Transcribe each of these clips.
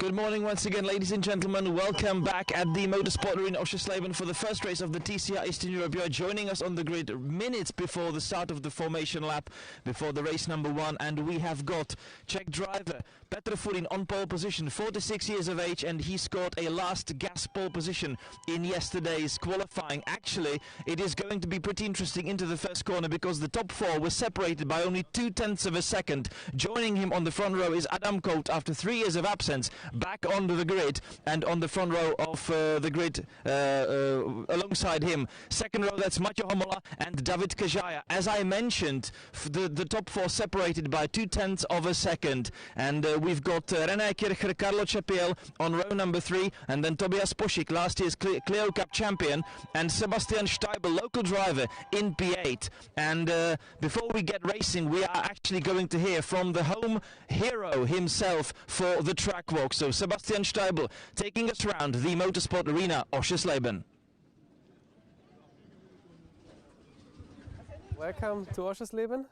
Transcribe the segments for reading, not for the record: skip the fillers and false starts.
Good morning once again, ladies and gentlemen. Welcome back at the Motorsport Arena Oschersleben for the first race of the TCR Eastern Europe. You are joining us on the grid minutes before the start of the formation lap, before the race number 1, and we have got Czech driver Petr Furin on pole position, 46 years of age, and he scored a last gas pole position in yesterday's qualifying. Actually, it is going to be pretty interesting into the first corner because the top 4 were separated by only 0.2 of a second. Joining him on the front row is Adam Kout after 3 years of absence, back onto the grid and on the front row of the grid alongside him. Second row, that's Maťo Homola and David Kajaya. As I mentioned, the top 4 separated by 0.2 of a second, and we've got René Kircher, Carlo Cepiel on row number 3, and then Tobias Pošík, last year's Clio Cup champion, and Sebastian Steibel, local driver in P8. And before we get racing, we are actually going to hear from the home hero himself for the track walk. So Sebastian Steibel taking us around the Motorsport Arena Oschersleben. Welcome to Oschersleben.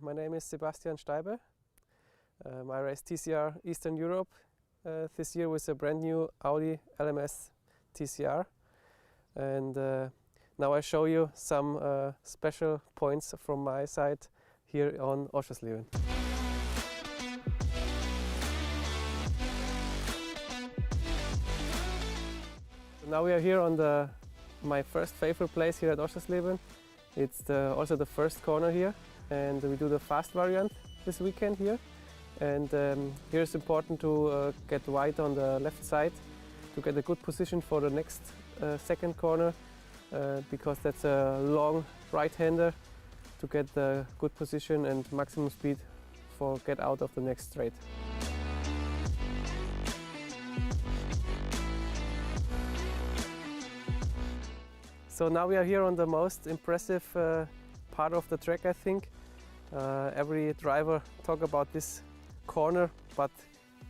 My name is Sebastian Steibel. I race TCR Eastern Europe this year with a brand new Audi LMS TCR, and now I show you some special points from my side here on Oschersleben. Now we are here on my first favorite place here at Oschersleben. It's also the first corner here, and we do the fast variant this weekend here. And here it's important to get wide on the left side to get a good position for the next second corner, because that's a long right-hander to get the good position and maximum speed for get out of the next straight. So now we are here on the most impressive part of the track, I think. Every driver talk about this corner, but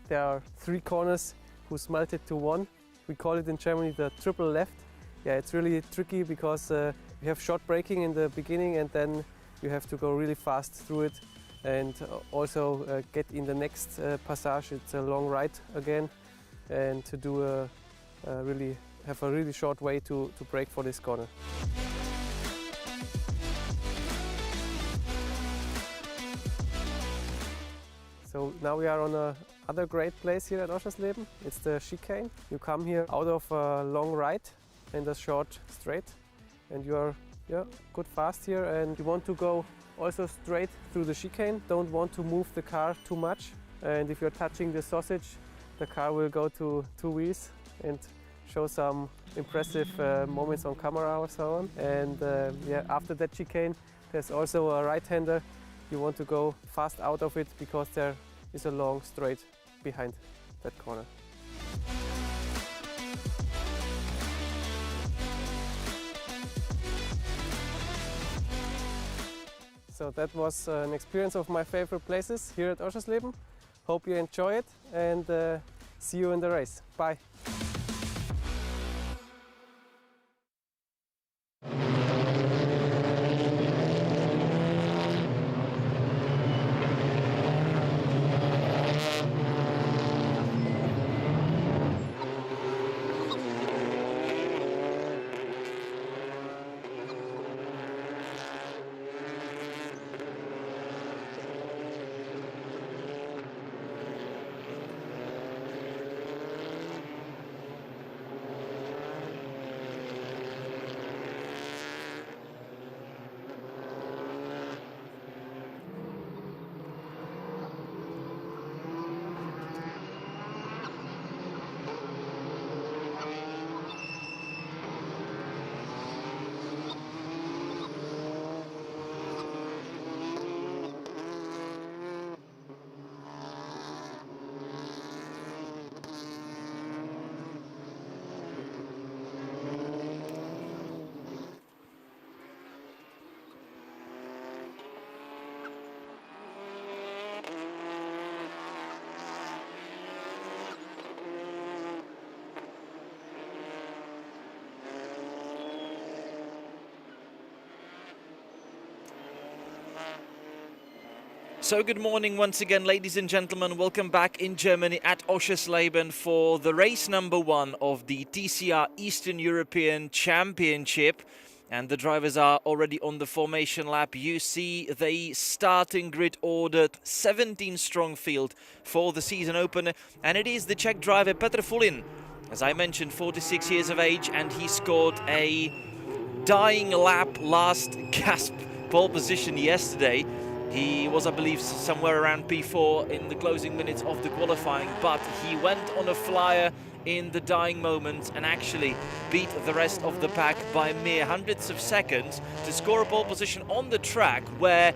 there are 3 corners who melted to 1. We call it in Germany the triple left. Yeah, it's really tricky because you have short braking in the beginning and then you have to go really fast through it, and also get in the next passage. It's a long right again, and to do have a really short way to brake for this corner. So now we are on another great place here at Oschersleben. It's the chicane. You come here out of a long right and a short straight, and you are good fast here, and you want to go also straight through the chicane. Don't want to move the car too much, and if you're touching the sausage, the car will go to 2 wheels and show some impressive moments on camera or so on. And after that chicane, there's also a right-hander. You want to go fast out of it because there is a long straight behind that corner. So that was an experience of my favorite places here at Oschersleben. Hope you enjoy it, and see you in the race. Bye. So good morning once again, ladies and gentlemen. Welcome back in Germany at Oschersleben for the race number 1 of the TCR Eastern European Championship. And the drivers are already on the formation lap. You see the starting grid ordered, 17-strong field for the season opener. And it is the Czech driver Petr Fulin, as I mentioned, 46 years of age, and he scored a dying lap last gasp pole position yesterday. He was, I believe, somewhere around P4 in the closing minutes of the qualifying, but he went on a flyer in the dying moments and actually beat the rest of the pack by mere hundredths of seconds to score a pole position on the track where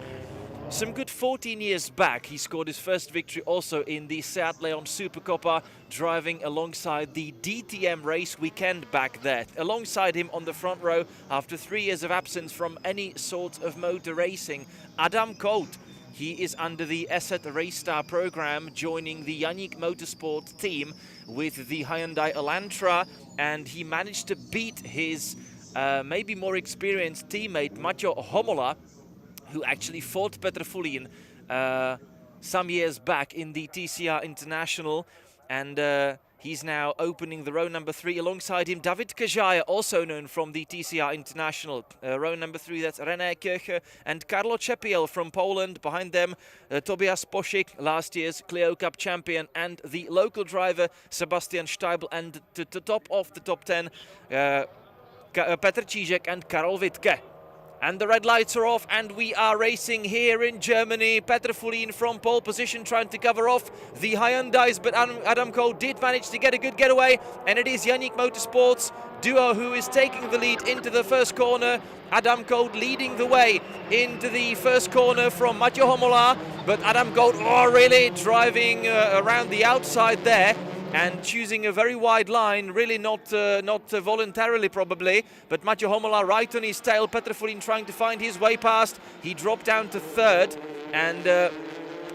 some good 14 years back he scored his first victory also in the Seat Leon Supercoppa, driving alongside the DTM race weekend back there. Alongside him on the front row, after 3 years of absence from any sort of motor racing, Adam Kout. He is under the ESET Race Star program, joining the Janík Motorsport team with the Hyundai Elantra, and he managed to beat his maybe more experienced teammate Maťo Homola, who actually fought Petr Fulin some years back in the TCR International, and he's now opening the row number 3. Alongside him, David Kajaya, also known from the TCR International. Row number 3, that's René Kirche and Karlo Czepiel from Poland. Behind them, Tobias Pošík, last year's Clio Cup champion, and the local driver Sebastian Steibl. And to the top of the top 10, Petr Čížek and Karol Wittke. And the red lights are off, and we are racing here in Germany. Petr Fulin from pole position trying to cover off the Hyundais, but Adam Kout did manage to get a good getaway, and it is Janík Motorsports duo who is taking the lead into the first corner. Adam Kout leading the way into the first corner from Maťo Homola, but Adam Kout really driving around the outside there and choosing a very wide line, really not voluntarily probably, but Maťo Homola right on his tail. Petr Fulin trying to find his way past. He dropped down to 3rd, and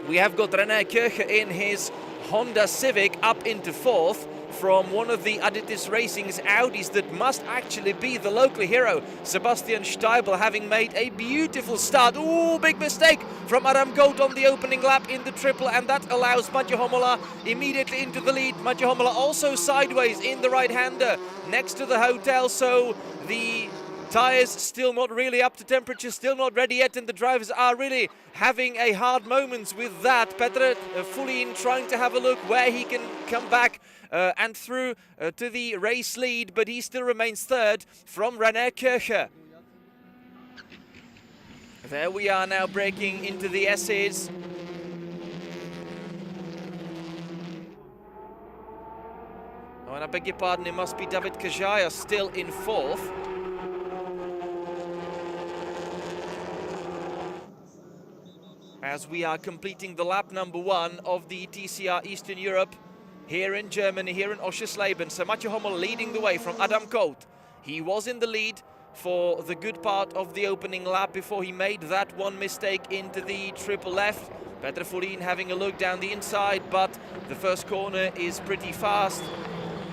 we have got René Kirche in his Honda Civic up into 4th from one of the Additis Racing's Audis that must actually be the local hero, Sebastian Steibl, having made a beautiful start. Ooh, big mistake from Adam Kout on the opening lap in the triple, and that allows Maťo Homola immediately into the lead. Maťo Homola also sideways in the right-hander next to the hotel, so the tyres still not really up to temperature, still not ready yet, and the drivers are really having a hard moments with that. Petr Fulin trying to have a look where he can come back and through to the race lead, but he still remains 3rd from René Kirche. There we are now breaking into the S's. Oh, and I beg your pardon, it must be David Kajaya still in 4th. As we are completing the lap number 1 of the TCR Eastern Europe here in Germany, here in Oschersleben. So Maťo Homola leading the way from Adam Kout. He was in the lead for the good part of the opening lap before he made that one mistake into the triple left. Petr Fulin having a look down the inside, but the first corner is pretty fast.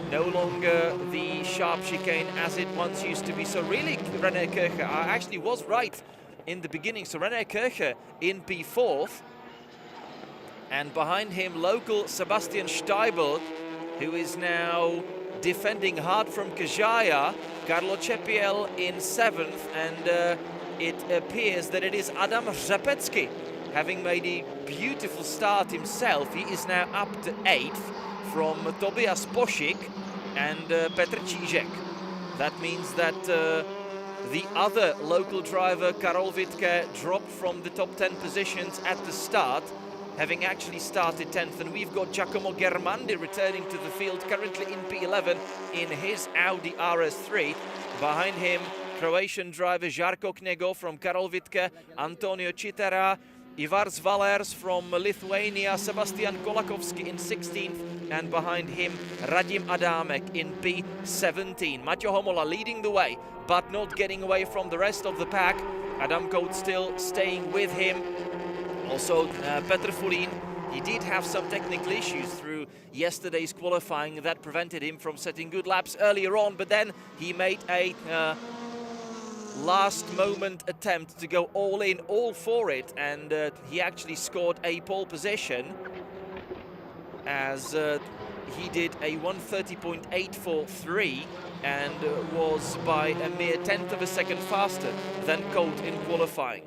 No longer the sharp chicane as it once used to be. So really, René Kirche actually was right in the beginning. So René Kirche in P4th, and behind him local Sebastian Steibl, who is now defending hard from Kajaya. Karlo Czepiel in 7th, and it appears that it is Adam Řepecký, having made a beautiful start himself. He is now up to 8th from Tobias Pošík and Petr Čížek. That means that the other local driver, Karol Wittke, dropped from the top 10 positions at the start, having actually started 10th. And we've got Giacomo Germandi returning to the field, currently in P11 in his Audi RS3. Behind him, Croatian driver Žarko Knego from Karol Wittke, Antonio Citera, Ivar Zvalers from Lithuania, Sebastian Kolakovsky in 16th, and behind him Radim Adamek in P17. Maťo Homola leading the way, but not getting away from the rest of the pack. Adam Kout still staying with him. Also Petr Fulin, he did have some technical issues through yesterday's qualifying that prevented him from setting good laps earlier on, but then he made a last moment attempt to go all in, all for it, and he actually scored a pole position as he did a 1:30.843 and was by a mere tenth of a second faster than Colt in qualifying.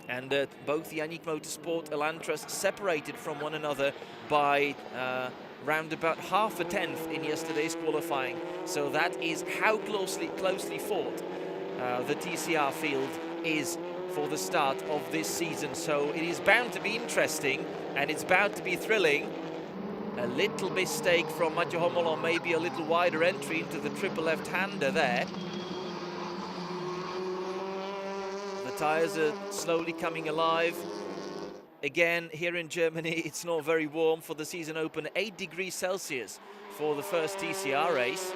And both the Yannick Motorsport Elantras separated from one another by round about half a tenth in yesterday's qualifying. So that is how closely fought the TCR field is for the start of this season. So it is bound to be interesting and it's bound to be thrilling. A little mistake from Mathieu Homolon, maybe a little wider entry into the triple left-hander there. The tyres are slowly coming alive. Again, here in Germany, it's not very warm for the season open. 8 degrees Celsius for the first TCR race.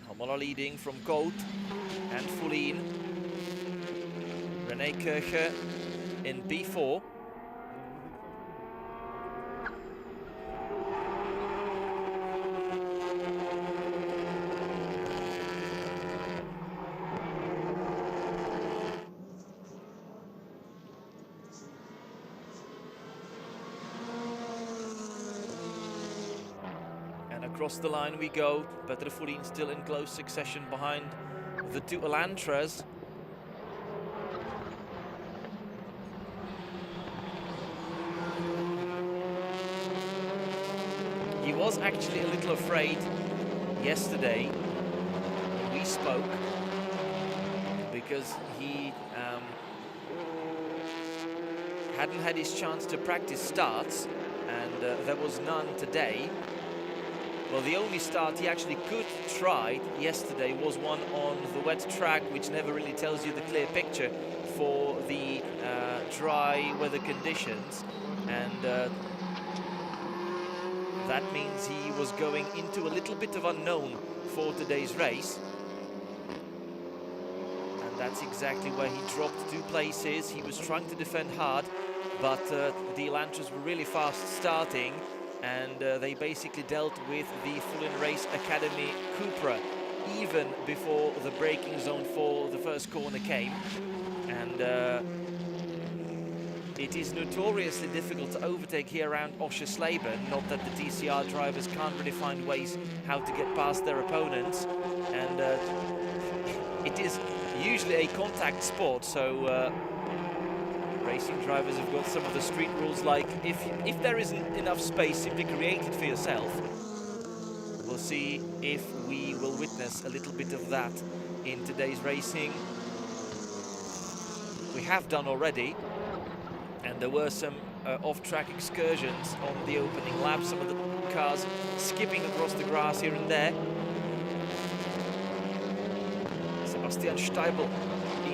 Homolon leading from Colt and Foulin. René Kircher in B4. Across the line we go. Petr Foulin still in close succession behind the two Elantras. He was actually a little afraid yesterday when we spoke because he hadn't had his chance to practice starts, and there was none today. Well, the only start he actually could try yesterday was one on the wet track, which never really tells you the clear picture for the dry weather conditions. And that means he was going into a little bit of unknown for today's race. And that's exactly where he dropped 2 places. He was trying to defend hard, but the Elantras were really fast starting. And they basically dealt with the Foulin Race Academy Cupra even before the braking zone for the first corner came. And it is notoriously difficult to overtake here around Oschersleben. Not that the TCR drivers can't really find ways how to get past their opponents. And it is usually a contact sport, so racing drivers have got some of the street rules, like if there isn't enough space, simply create it for yourself. We'll see if we will witness a little bit of that in today's racing. We have done already, and there were some off-track excursions on the opening lap, some of the cars skipping across the grass here and there. Sebastian Steibl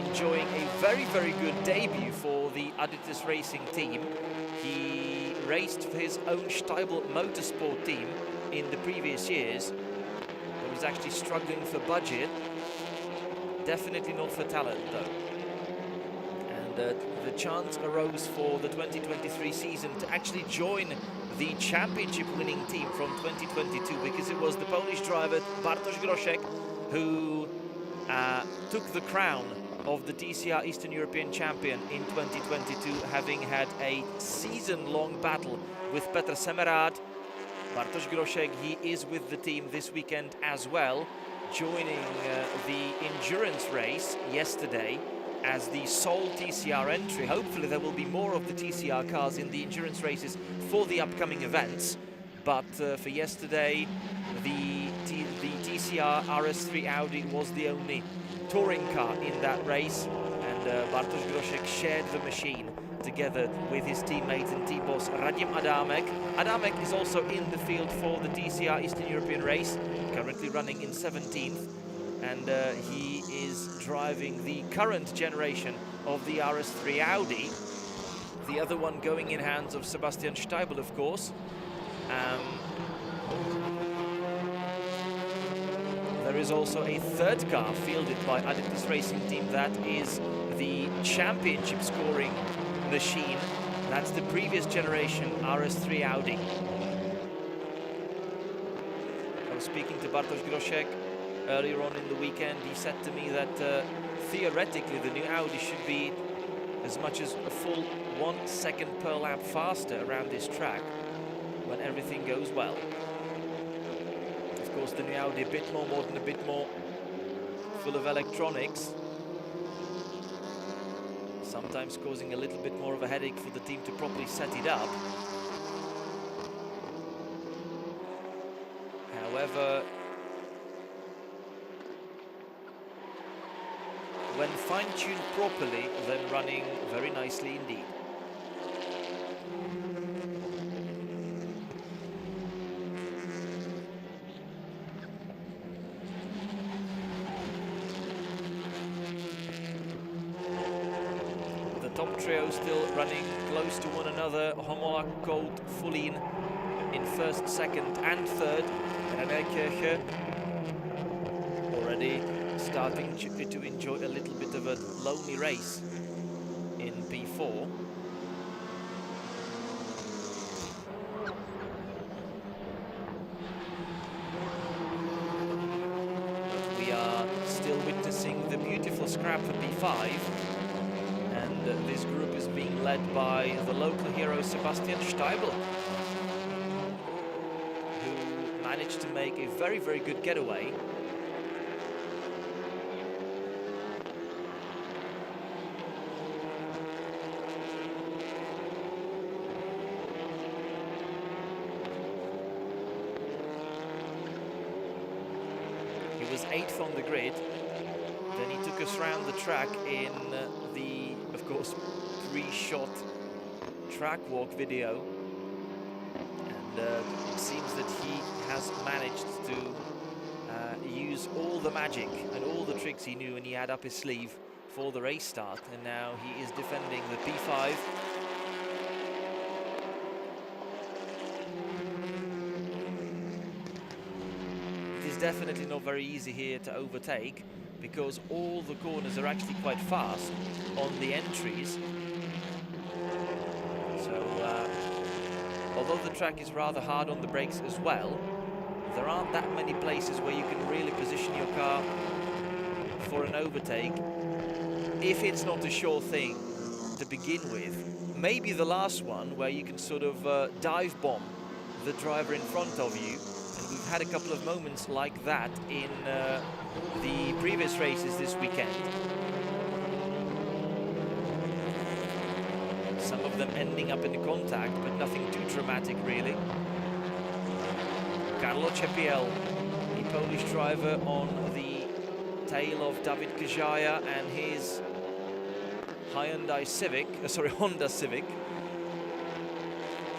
enjoying a very, very good debut for the Adidas Racing team. He raced for his own Steibl Motorsport team in the previous years. He was actually struggling for budget. Definitely not for talent, though. And the chance arose for the 2023 season to actually join the championship winning team from 2022, because it was the Polish driver Bartosz Groszek who took the crown of the TCR Eastern European champion in 2022, having had a season-long battle with Petr Semerad. Bartosz Groszek, he is with the team this weekend as well, joining the endurance race yesterday as the sole TCR entry. Hopefully there will be more of the TCR cars in the endurance races for the upcoming events. But for yesterday, the TCR RS3 Audi was the only touring car in that race, and Bartosz Groszek shared the machine together with his teammate and team boss Radim Adamek. Adamek is also in the field for the TCR Eastern European race, currently running in 17th, and he is driving the current generation of the RS3 Audi, the other one going in hands of Sebastian Steibl, of course. There is also a third car fielded by Adidas Racing Team. That is the championship scoring machine, That's the previous generation RS3 Audi. I was speaking to Bartosz Groszek earlier on in the weekend. He said to me that theoretically the new Audi should be as much as a full 1 second per lap faster around this track when everything goes well. Of course, the new Audi a bit more modern, a bit more full of electronics, sometimes causing a little bit more of a headache for the team to properly set it up. However, when fine-tuned properly, then running very nicely indeed. The top trio still running close to one another. Homola, Colt, Fullin in first, second and third. Renerkirche already starting to enjoy a little bit of a lonely race in P4. But we are still witnessing the beautiful scrap for P5, and this group is being led by the local hero Sebastian Steibl, who managed to make a very, very good getaway. He was 8th on the grid, then he took us around the track in the, of course, pre-shot track walk video, and it seems that he has managed to use all the magic and all the tricks he knew and he had up his sleeve for the race start, and now he is defending the P5. Definitely not very easy here to overtake, because all the corners are actually quite fast on the entries. So although the track is rather hard on the brakes as well, there aren't that many places where you can really position your car for an overtake if it's not a sure thing to begin with. Maybe the last one where you can sort of dive bomb the driver in front of you. We've had a couple of moments like that in the previous races this weekend. Some of them ending up in the contact, but nothing too dramatic really. Carlo Cepiel, the Polish driver, on the tail of David Kajaya and his Honda Civic.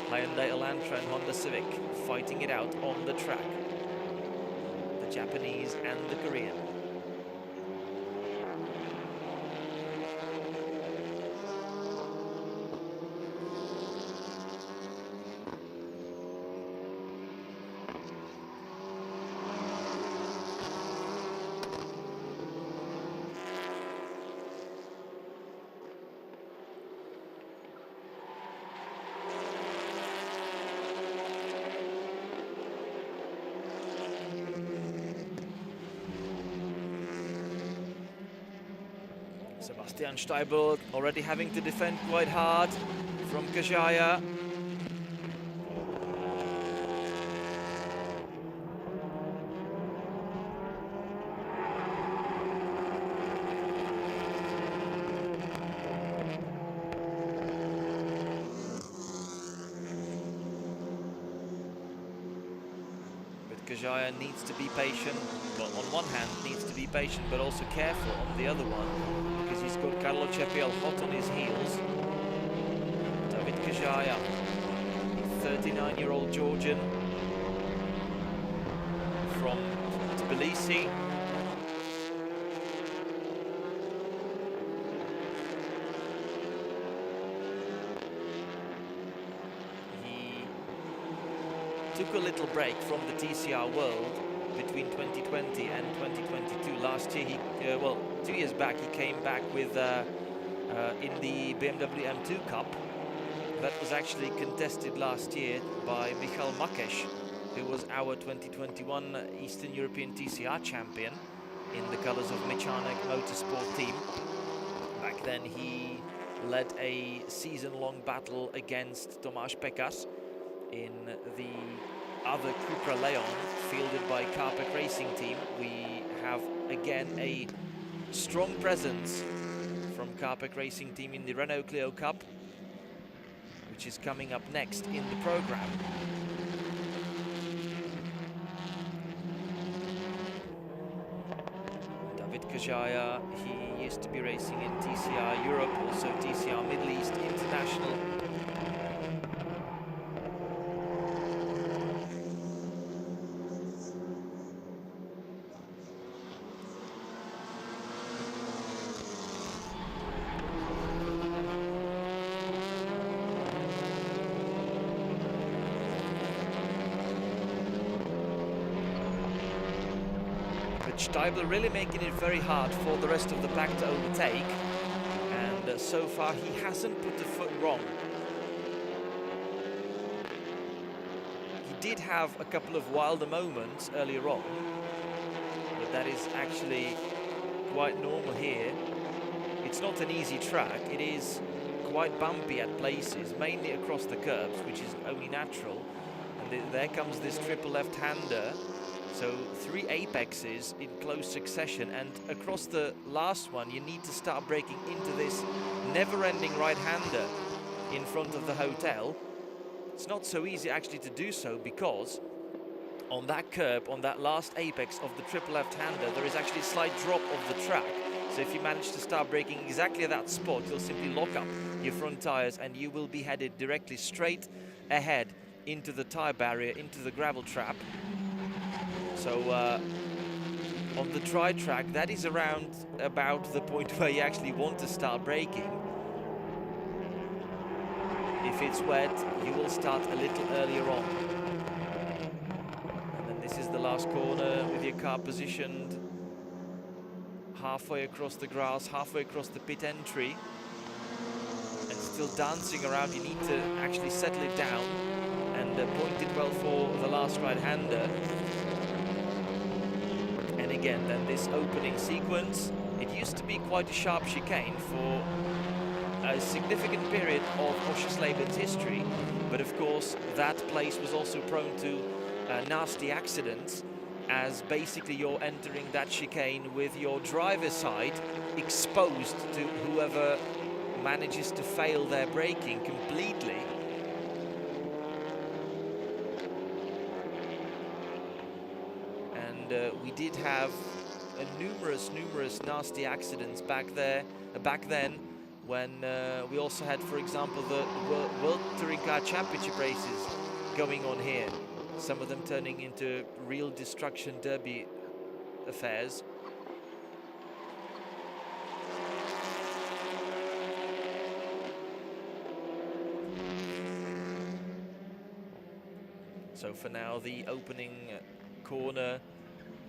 Hyundai Elantra and Honda Civic fighting it out on the track. The Japanese and the Korean. Sebastian Steibl already having to defend quite hard from Kajaya. But Kajaya needs to be patient. Well, on one hand needs to be patient, but also careful on the other one, because he's got Carlo Cepiel hot on his heels. David Kajaya, 39-year-old Georgian from Tbilisi. He took a little break from the TCR world between 2020 and 2022. Last year, well, 2 years back, he came back with in the BMW M2 Cup. that was actually contested last year by Michal Makeš, who was our 2021 Eastern European TCR champion in the colors of Mechanik Motorsport team. Back then he led a season-long battle against Tomáš Pekář in the other Cupra Leon, fielded by Carpec Racing team. We have again a strong presence from Carpec Racing team in the Renault Clio Cup, which is coming up next in the program. David Kajaya, he used to be racing in TCR Europe, also TCR Middle East International. Steibler really making it very hard for the rest of the pack to overtake, and so far he hasn't put the foot wrong. He did have a couple of wilder moments earlier on, but that is actually quite normal here. It's not an easy track, it is quite bumpy at places, mainly across the curbs, which is only natural. And there comes this triple left-hander. So 3 apexes in close succession, and across the last one you need to start braking into this never-ending right-hander in front of the hotel. It's not so easy actually to do so, because on that curb, on that last apex of the triple left-hander, there is actually a slight drop of the track. So if you manage to start braking exactly at that spot, you'll simply lock up your front tires and you will be headed directly straight ahead into the tire barrier, into the gravel trap. So on the dry track, that is around about the point where you actually want to start braking. If it's wet, you will start a little earlier on. And then this is the last corner with your car positioned halfway across the grass, halfway across the pit entry, and still dancing around. You need to actually settle it down and point it well for the last right-hander. And again, then this opening sequence, it used to be quite a sharp chicane for a significant period of Oschersleben's history, but of course that place was also prone to nasty accidents, as basically you're entering that chicane with your driver's side exposed to whoever manages to fail their braking completely. We did have numerous nasty accidents back then, when we also had, for example, the World Touring Car Championship races going on here. Some of them turning into real destruction derby affairs. So for now, the opening corner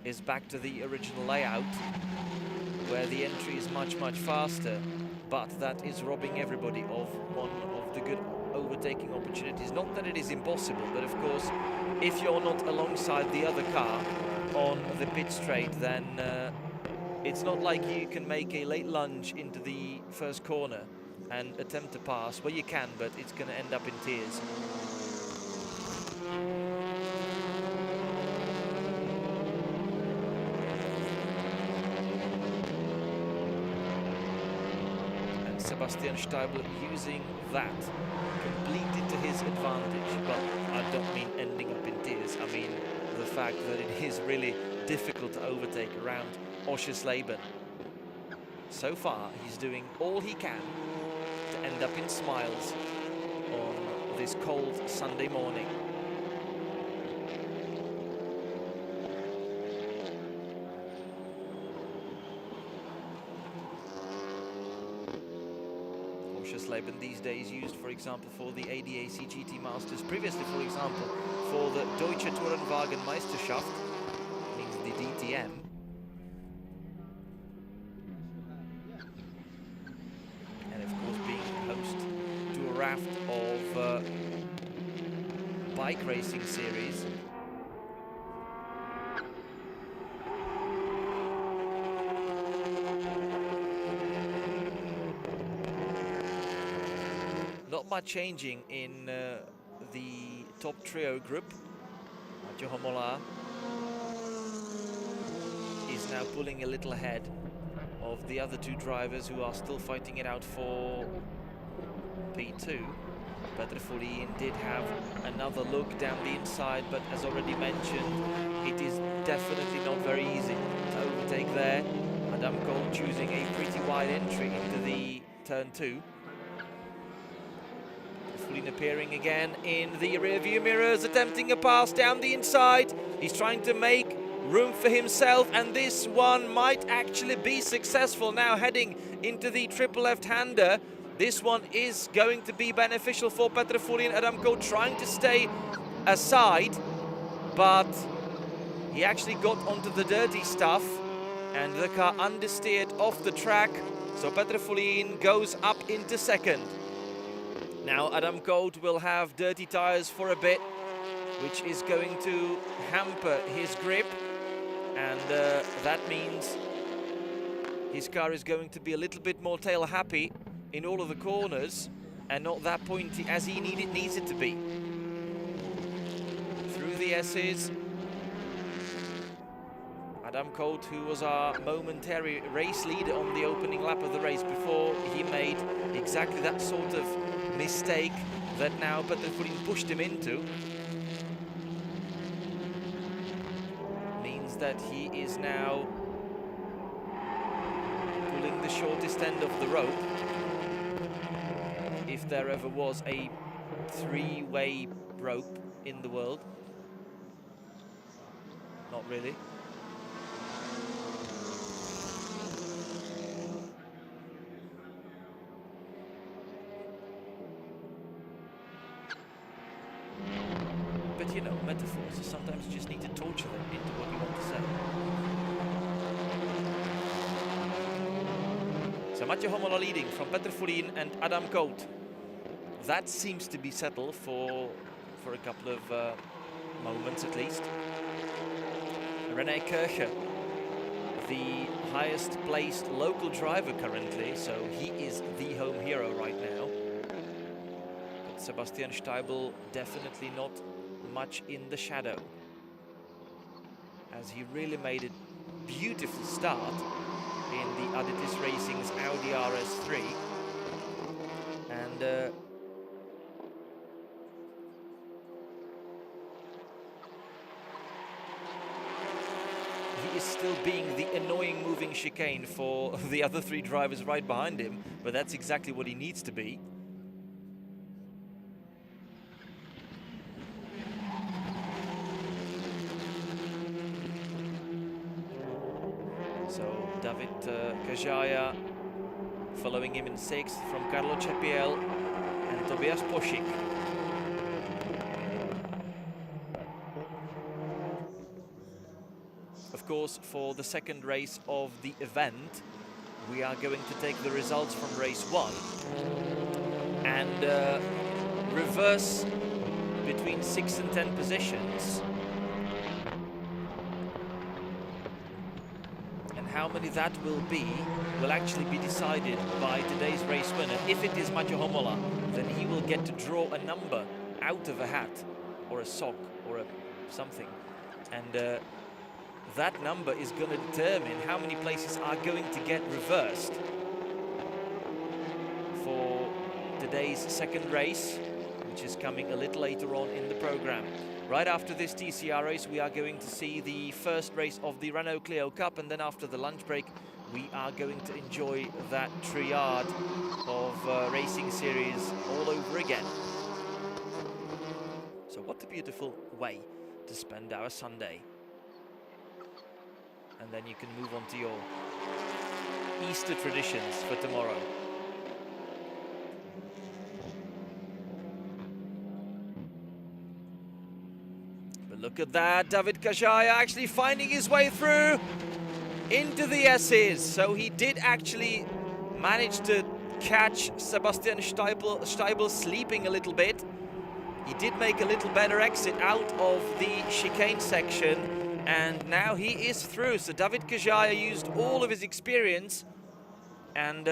is back to the original layout, where the entry is much faster, but that is robbing everybody of one of the good overtaking opportunities. Not that it is impossible, but of course, if you're not alongside the other car on the pit straight, then it's not like you can make a late lunge into the first corner and attempt to pass. Well, you can, but it's going to end up in tears. Sebastian Steibler using that completely to his advantage. But I don't mean ending up in tears. I mean the fact that it is really difficult to overtake around Oschersleben. So far, he's doing all he can to end up in smiles on this cold Sunday morning. Oschersleben these days used, for example, for the ADAC GT Masters, previously, for example, for the Deutsche Tourenwagen Meisterschaft, means the DTM. And of course being host to a raft of bike racing series. Not much changing in the top trio group. Mathieu Homola is now pulling a little ahead of the other two drivers who are still fighting it out for P2. Petrofulin did have another look down the inside, but as already mentioned, it is definitely not very easy to overtake there. Adam Gold choosing a pretty wide entry into the turn 2. Petrofulin appearing again in the rear view mirrors, attempting a pass down the inside. He's trying to make room for himself, and this one might actually be successful. Now heading into the triple left-hander. This one is going to be beneficial for Petrofulin. Adamko trying to stay aside, but he actually got onto the dirty stuff and the car understeered off the track. So Petrofulin goes up into second. Now Adam Gold will have dirty tires for a bit, which is going to hamper his grip. And that means his car is going to be a little bit more tail happy in all of the corners and not that pointy as he needs it to be. Through the S's, Adam Colt, who was our momentary race leader on the opening lap of the race before he made exactly that sort of mistake that now Petrofulin pushed him into, means that he is now pulling the shortest end of the rope. If there ever was a three-way rope in the world. Not really. But you know, metaphors, sometimes you just need to torture them into what you want to say. So Mathieu Homola leading from Petrofulin and Adam Cote. That seems to be settled for a couple of moments at least. René Kircher, the highest placed local driver currently, so he is the home hero right now. But Sebastian Steibel definitely not much in the shadow, as he really made a beautiful start in the Adidas Racing's Audi RS3. And he is still being the annoying moving chicane for the other three drivers right behind him, but that's exactly what he needs to be. So David Kajaya following him in 6th from Carlo Cepiel and Tobias Poschik. Of course, for the second race of the event, we are going to take the results from race 1 and reverse between 6 and 10 positions. And how many that will be will actually be decided by today's race winner. If it is Mathieu Homola, then he will get to draw a number out of a hat or a sock or something. And that number is going to determine how many places are going to get reversed for today's second race, which is coming a little later on in the program. Right after this TCR race, we are going to see the first race of the Renault Clio Cup, and then after the lunch break, we are going to enjoy that triad of racing series all over again. So what a beautiful way to spend our Sunday. And then you can move on to your Easter traditions for tomorrow. But look at that, David Kajaya actually finding his way through into the S's. So he did actually manage to catch Sebastian Steibel sleeping a little bit. He did make a little better exit out of the chicane section, and now he is through. So David Kajaya used all of his experience and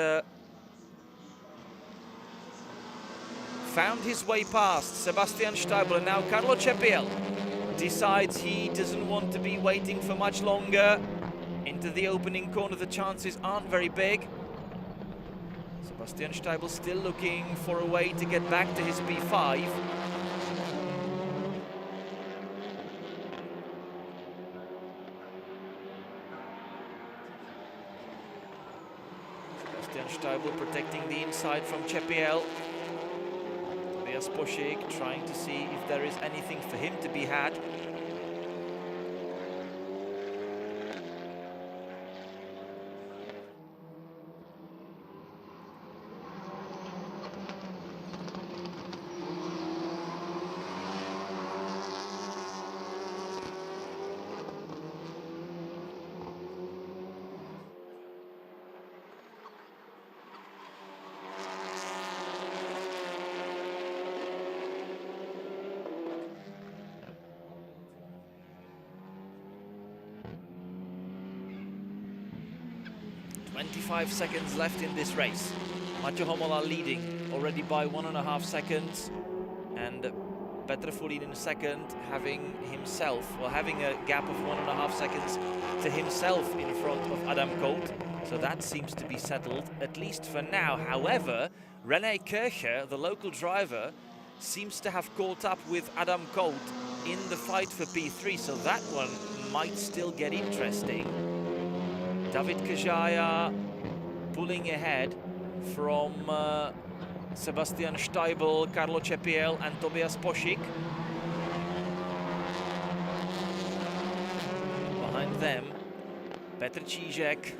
found his way past Sebastian Steibel, and now Carlo Cepiel decides he doesn't want to be waiting for much longer. Into the opening corner, the chances aren't very big. Sebastian Steibel still looking for a way to get back to his P5. Sebastian Steibel protecting the inside from Cepiel. Tobias Poschig trying to see if there is anything for him to be had. .25 seconds left in this race. Maťo Homola leading already by 1.5 seconds, and Petr Fulín in second, having a gap of 1.5 seconds to himself in front of Adam Colt. So that seems to be settled, at least for now. However, René Kircher, the local driver, seems to have caught up with Adam Colt in the fight for P3, so that one might still get interesting. David Kajaya pulling ahead from Sebastian Steibel, Carlo Cepiel and Tobias Poschig. Behind them, Petr Čížek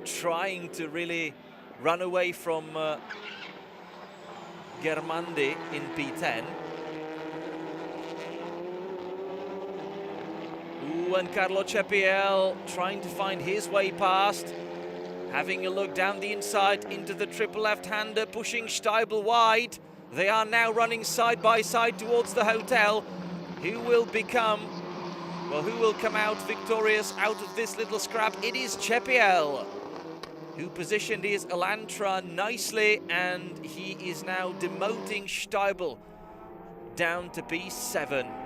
trying to really run away from Germandi in P10. And Carlo Cepiel trying to find his way past, having a look down the inside into the triple left-hander, pushing Steibel wide. They are now running side by side towards the hotel. Who will come out victorious out of this little scrap? It is Cepiel, who positioned his Elantra nicely, and he is now demoting Steibel down to P7.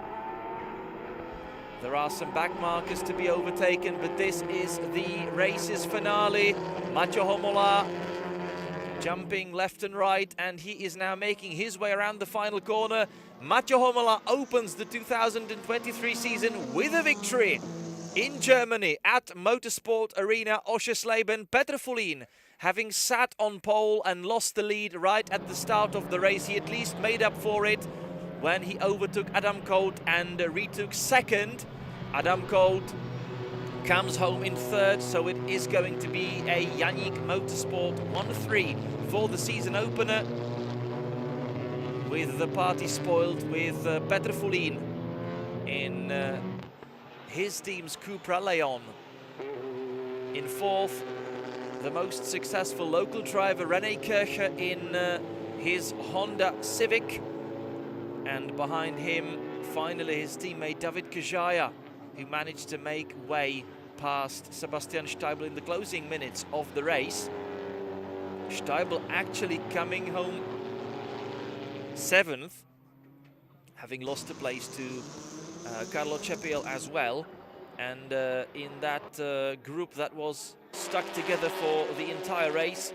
There are some back markers to be overtaken, but this is the race's finale. Maťo Homola jumping left and right, and he is now making his way around the final corner. Maťo Homola opens the 2023 season with a victory in Germany at Motorsport Arena Oschersleben. Petr Fulín, having sat on pole and lost the lead right at the start of the race, he at least made up for it when he overtook Adam Colt and retook second. Adam Colt comes home in third, so it is going to be a Yannick Motorsport 1-3 for the season opener, with the party spoiled with Petr Fulín in his team's Cupra Leon. In fourth, the most successful local driver René Kircher in his Honda Civic. And behind him, finally, his teammate David Kajaya, who managed to make way past Sebastian Steibel in the closing minutes of the race. Steibel actually coming home seventh, having lost a place to Carlo Cepiel as well. And in that group that was stuck together for the entire race,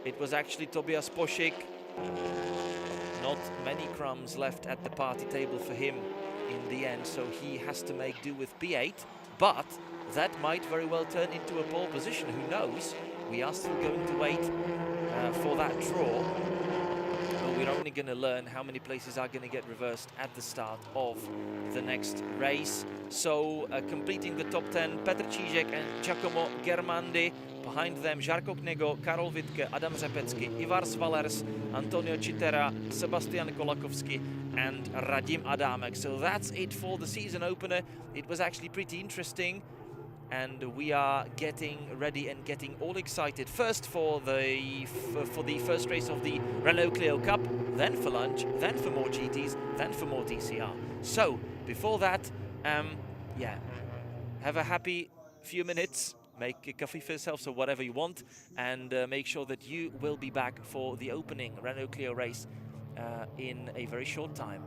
it was actually Tobias Poschig. Not many crumbs left at the party table for him in the end, so he has to make do with P8, but that might very well turn into a pole position. Who knows? We are still going to wait for that draw. But we're only going to learn how many places are going to get reversed at the start of the next race. So completing the top 10, Petr Čížek and Giacomo Germandi. Behind them, Žarko Knego, Karol Wittke, Adam Řepecký, Ivar Svalers, Antonio Citera, Sebastian Kolakovsky and Radim Adamek. So that's it for the season opener. It was actually pretty interesting. and we are getting ready and getting all excited. First for the first race of the Renault Clio Cup, then for lunch, then for more GTs, then for more TCR. So before that, yeah, have a happy few minutes. Make a coffee for yourself, so whatever you want, and make sure that you will be back for the opening Renault Clio race in a very short time.